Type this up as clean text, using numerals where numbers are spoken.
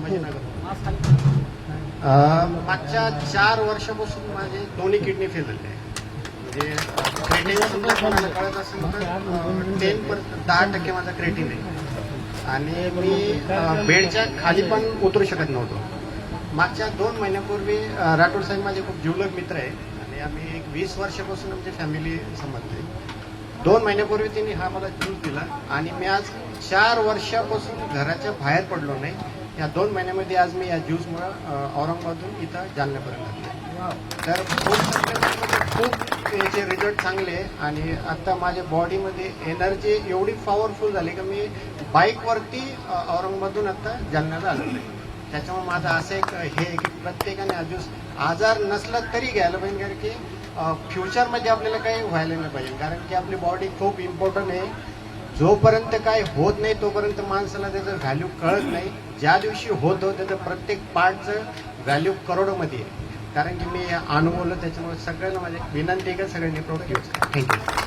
संभाजीनगर. मागच्या 4 वर्षापासून माझे दोन्ही किडनी फेल झाले. म्हणजे क्रेटिन समजा कोणाला कळत असेल तर 10% माझा क्रेटिन आहे आणि मी बेडच्या खाली पण उतरू शकत नव्हतो. मागच्या 2 महिन्यापूर्वी राठोड साहेब माझे खूप जिवलग मित्र आहे आणि आम्ही 20 वर्षापासून आमची फॅमिली समजते. 2 महिन्यापूर्वी त्यांनी हा मला ज्यूस दिला आणि मी आज 4 वर्षापासून घराच्या बाहेर पडलो नाही. या 2 महिन्यामध्ये आज मी या ज्यूसमुळं औरंगाबादून इथं जालन्यापर्यंत आले. तर खूप याचे रिझल्ट चांगले आहे आणि आता माझ्या बॉडीमध्ये एनर्जी एवढी पॉवरफुल झाली की मी बाईकवरती औरंगाबादून आता जालन्याला आलो आहे. त्याच्यामुळे माझं असं एक हे की प्रत्येकाने हा ज्यूस आजार नसला तरी घ्यायला पाहिजे, कारण की फ्युचरमध्ये आपल्याला काही व्हायला नाही पाहिजे. कारण की आपली बॉडी खूप इम्पॉर्टंट आहे. जोपर्यंत काय होत नाही तोपर्यंत माणसाला त्याचं व्हॅल्यू कळत नाही. ज्या दिवशी होतं त्याचं प्रत्येक पार्टचं व्हॅल्यू करोडोमध्ये आहे. कारण की मी अनुभवलं, त्याच्यामुळे सगळ्यांना माझी विनंती आहे का सगळ्यांनी प्रोडक्ट यूज करा. थँक्यू.